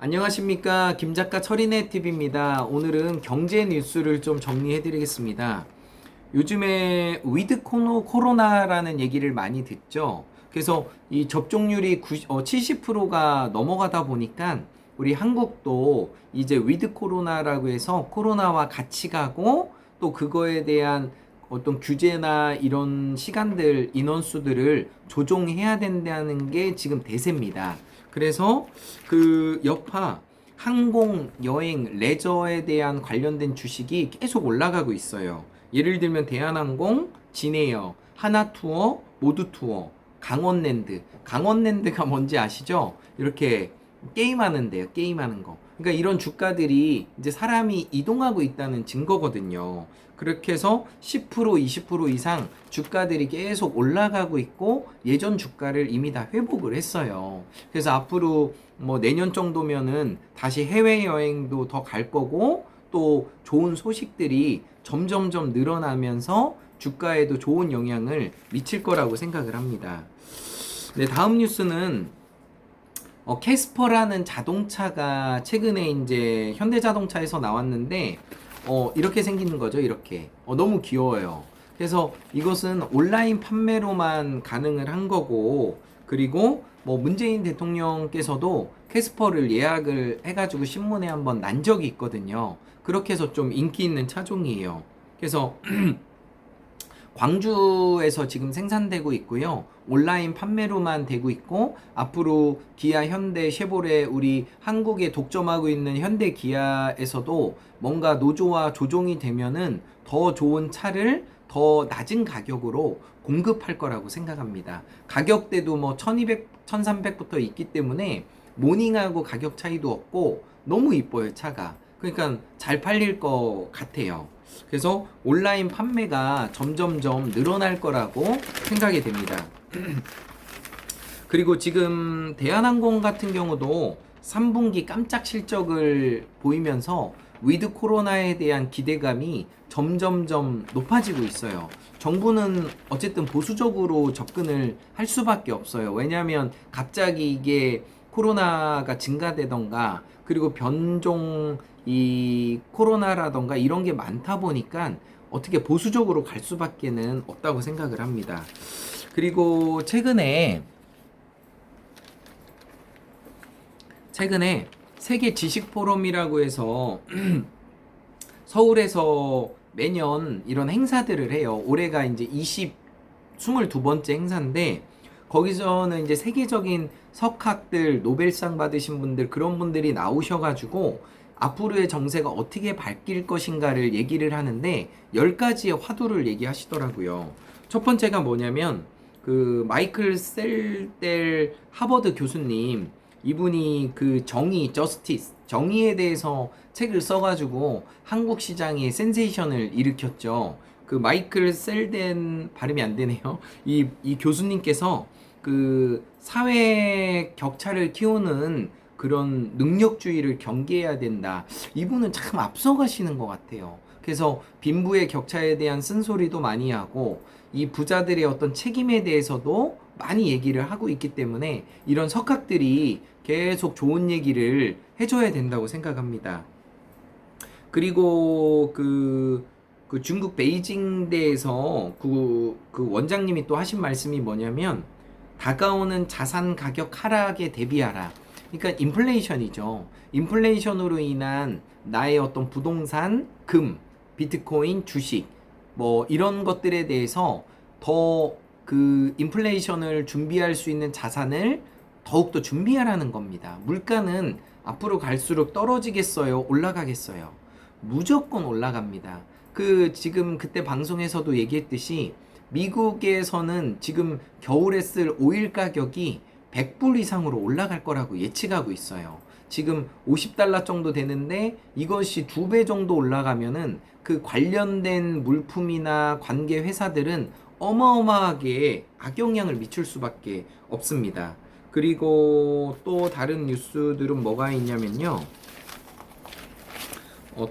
안녕하십니까, 김작가 철인의 TV입니다. 오늘은 경제 뉴스를 좀 정리해 드리겠습니다. 요즘에 위드 코로나라는 얘기를 많이 듣죠. 그래서 이 접종률이 70%가 넘어가다 보니까 우리 한국도 이제 위드 코로나라고 해서 코로나와 같이 가고, 또 그거에 대한 어떤 규제나 이런 시간들, 인원수들을 조정해야 된다는 게 지금 대세입니다. 그래서 그 여파 항공, 여행, 레저에 대한 관련된 주식이 계속 올라가고 있어요. 예를 들면 대한항공, 진에어, 하나투어, 모두투어, 강원랜드. 강원랜드가 뭔지 아시죠? 이렇게 게임하는데요. 게임하는 거. 그러니까 이런 주가들이 이제 사람이 이동하고 있다는 증거거든요. 그렇게 해서 10%, 20% 이상 주가들이 계속 올라가고 있고, 예전 주가를 이미 다 회복을 했어요. 그래서 앞으로 뭐 내년 정도면은 다시 해외여행도 더 갈 거고, 또 좋은 소식들이 점점점 늘어나면서 주가에도 좋은 영향을 미칠 거라고 생각을 합니다. 네, 다음 뉴스는 캐스퍼라는 자동차가 최근에 이제 현대자동차에서 나왔는데, 이렇게 생기는 거죠. 이렇게. 너무 귀여워요. 그래서 이것은 온라인 판매로만 가능을 한 거고, 그리고 뭐 문재인 대통령께서도 캐스퍼를 예약을 해가지고 신문에 한번 난 적이 있거든요. 그렇게 해서 좀 인기 있는 차종이에요. 그래서 광주에서 지금 생산되고 있고요. 온라인 판매로만 되고 있고, 앞으로 기아, 현대, 쉐보레, 우리 한국에 독점하고 있는 현대 기아에서도 뭔가 노조와 조정이 되면은 더 좋은 차를 더 낮은 가격으로 공급할 거라고 생각합니다. 가격대도 뭐 1200, 1300부터 있기 때문에 모닝하고 가격 차이도 없고 너무 이뻐요, 차가. 그러니까 잘 팔릴 것 같아요. 그래서 온라인 판매가 점점점 늘어날 거라고 생각이 됩니다. 그리고 지금 대한항공 같은 경우도 3분기 깜짝 실적을 보이면서 위드 코로나에 대한 기대감이 점점점 높아지고 있어요. 정부는 어쨌든 보수적으로 접근을 할 수밖에 없어요. 왜냐하면 갑자기 이게 코로나가 증가되던가, 그리고 변종 이 코로나라던가 이런 게 많다 보니까 어떻게 보수적으로 갈 수밖에는 없다고 생각을 합니다. 그리고 최근에 세계 지식 포럼이라고 해서 서울에서 매년 이런 행사들을 해요. 올해가 이제 22번째 행사인데, 거기서는 이제 세계적인 석학들, 노벨상 받으신 분들, 그런 분들이 나오셔가지고 앞으로의 정세가 어떻게 바뀔 것인가를 얘기를 하는데 10가지의 화두를 얘기하시더라고요. 첫 번째가 뭐냐면 그 마이클 셀델 하버드 교수님, 이분이 그 정의에 대해서 책을 써가지고 한국 시장에 센세이션을 일으켰죠. 그 마이클 셀덴, 발음이 안 되네요. 이 교수님께서 그 사회 격차를 키우는 그런 능력주의를 경계해야 된다. 이분은 참 앞서가시는 것 같아요. 그래서 빈부의 격차에 대한 쓴소리도 많이 하고, 이 부자들의 어떤 책임에 대해서도 많이 얘기를 하고 있기 때문에 이런 석학들이 계속 좋은 얘기를 해줘야 된다고 생각합니다. 그리고 그 중국 베이징대에서 그 원장님이 또 하신 말씀이 뭐냐면, 다가오는 자산 가격 하락에 대비하라. 그러니까 인플레이션이죠. 인플레이션으로 인한 나의 어떤 부동산, 금, 비트코인, 주식, 뭐 이런 것들에 대해서 더 그 인플레이션을 준비할 수 있는 자산을 더욱더 준비하라는 겁니다. 물가는 앞으로 갈수록 떨어지겠어요? 올라가겠어요? 무조건 올라갑니다. 지금 그때 방송에서도 얘기했듯이 미국에서는 지금 겨울에 쓸 오일 가격이 100불 이상으로 올라갈 거라고 예측하고 있어요. 지금 50달러 정도 되는데 이것이 2배 정도 올라가면은 그 관련된 물품이나 관계 회사들은 어마어마하게 악영향을 미칠 수밖에 없습니다. 그리고 또 다른 뉴스들은 뭐가 있냐면요.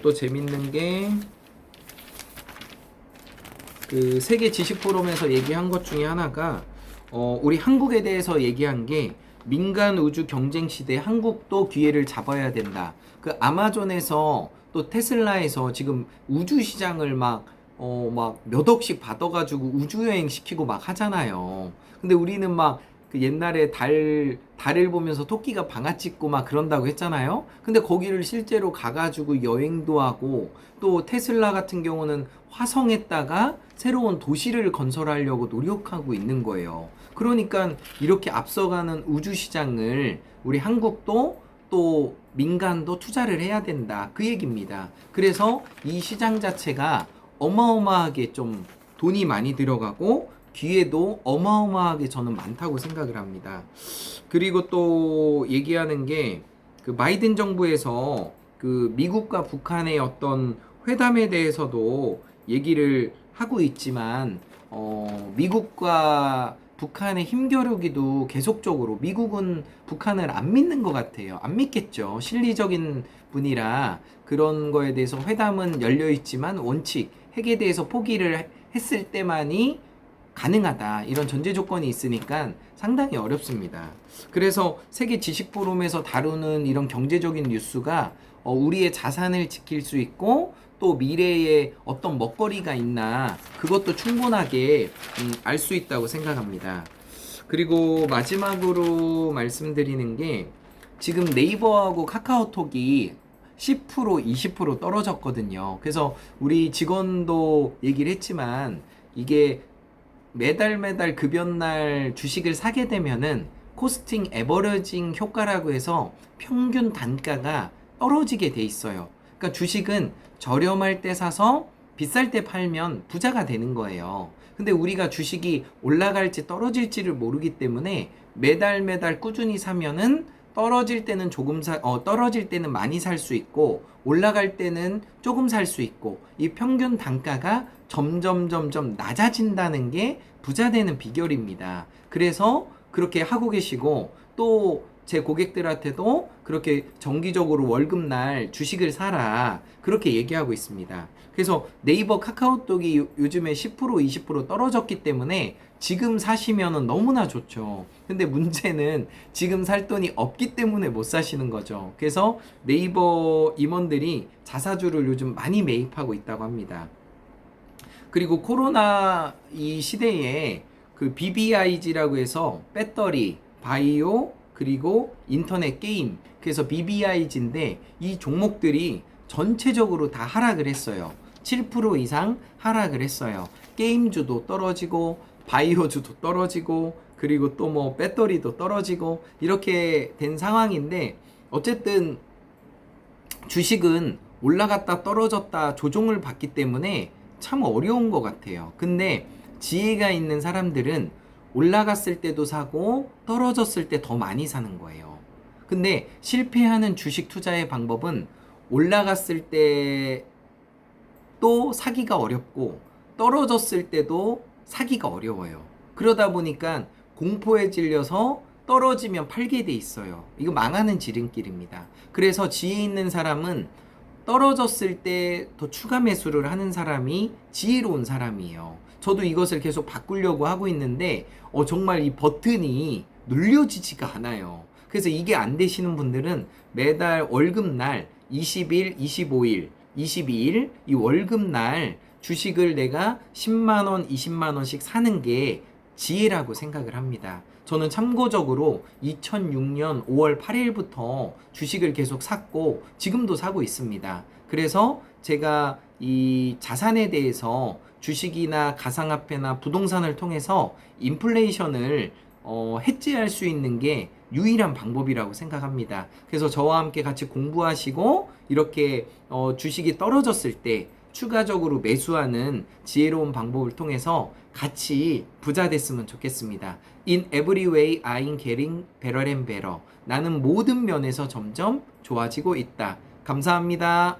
또 재밌는 게 그 세계 지식 포럼에서 얘기한 것 중에 하나가 우리 한국에 대해서 얘기한 게, 민간 우주 경쟁 시대에 한국도 기회를 잡아야 된다. 그 아마존에서 또 테슬라에서 지금 우주 시장을 막 몇 억씩 받아가지고 우주여행 시키고 막 하잖아요. 근데 우리는 막 그 옛날에 달을 보면서 토끼가 방아 찍고 막 그런다고 했잖아요. 근데 거기를 실제로 가가지고 여행도 하고, 또 테슬라 같은 경우는 화성에다가 새로운 도시를 건설하려고 노력하고 있는 거예요. 그러니까 이렇게 앞서가는 우주 시장을 우리 한국도 또 민간도 투자를 해야 된다, 그 얘기입니다. 그래서 이 시장 자체가 어마어마하게 좀 돈이 많이 들어가고 기회도 어마어마하게 저는 많다고 생각을 합니다. 그리고 또 얘기하는 게 그 바이든 정부에서 그 미국과 북한의 어떤 회담에 대해서도 얘기를 하고 있지만, 미국과 북한의 힘겨루기도 계속적으로, 미국은 북한을 안 믿는 것 같아요. 안 믿겠죠. 실리적인 분이라 그런 거에 대해서 회담은 열려 있지만 원칙, 핵에 대해서 포기를 했을 때만이 가능하다, 이런 전제 조건이 있으니까 상당히 어렵습니다. 그래서 세계 지식 포럼에서 다루는 이런 경제적인 뉴스가 우리의 자산을 지킬 수 있고 또 미래에 어떤 먹거리가 있나, 그것도 충분하게 알 수 있다고 생각합니다. 그리고 마지막으로 말씀드리는 게, 지금 네이버하고 카카오톡이 10% 20% 떨어졌거든요. 그래서 우리 직원도 얘기를 했지만, 이게 매달 급여날 주식을 사게 되면은 코스팅 에버러징 효과라고 해서 평균 단가가 떨어지게 돼 있어요. 그러니까 주식은 저렴할 때 사서 비쌀 때 팔면 부자가 되는 거예요. 근데 우리가 주식이 올라갈지 떨어질지를 모르기 때문에 매달 꾸준히 사면은 떨어질 때는 떨어질 때는 많이 살 수 있고, 올라갈 때는 조금 살 수 있고, 이 평균 단가가 점점 낮아진다는 게 부자 되는 비결입니다. 그래서 그렇게 하고 계시고, 또 제 고객들한테도 그렇게 정기적으로 월급날 주식을 사라, 그렇게 얘기하고 있습니다. 그래서 네이버 카카오톡이 요즘에 10% 20% 떨어졌기 때문에 지금 사시면은 너무나 좋죠. 근데 문제는 지금 살 돈이 없기 때문에 못 사시는 거죠. 그래서 네이버 임원들이 자사주를 요즘 많이 매입하고 있다고 합니다. 그리고 코로나 이 시대에 그 BBIG라고 해서 배터리, 바이오, 그리고 인터넷 게임, 그래서 BBIG인데 이 종목들이 전체적으로 다 하락을 했어요. 7% 이상 하락을 했어요. 게임주도 떨어지고 바이오주도 떨어지고 그리고 또 뭐 배터리도 떨어지고 이렇게 된 상황인데, 어쨌든 주식은 올라갔다 떨어졌다 조종을 받기 때문에 참 어려운 것 같아요. 근데 지혜가 있는 사람들은 올라갔을 때도 사고 떨어졌을 때 더 많이 사는 거예요. 근데 실패하는 주식 투자의 방법은 올라갔을 때 또 사기가 어렵고 떨어졌을 때도 사기가 어려워요. 그러다 보니까 공포에 질려서 떨어지면 팔게 돼 있어요. 이거 망하는 지름길입니다. 그래서 지혜 있는 사람은 떨어졌을 때 더 추가 매수를 하는 사람이 지혜로운 사람이에요. 저도 이것을 계속 바꾸려고 하고 있는데 정말 이 버튼이 눌려지지가 않아요. 그래서 이게 안 되시는 분들은 매달 월급날 20일, 25일, 22일 이 월급날 주식을 내가 10만원, 20만원씩 사는 게 지혜라고 생각을 합니다. 저는 참고적으로 2006년 5월 8일부터 주식을 계속 샀고 지금도 사고 있습니다. 그래서 제가 이 자산에 대해서 주식이나 가상화폐나 부동산을 통해서 인플레이션을 해지할 수 있는 게 유일한 방법이라고 생각합니다. 그래서 저와 함께 같이 공부하시고 이렇게 주식이 떨어졌을 때 추가적으로 매수하는 지혜로운 방법을 통해서 같이 부자 됐으면 좋겠습니다. In every way I'm getting better and better. 나는 모든 면에서 점점 좋아지고 있다. 감사합니다.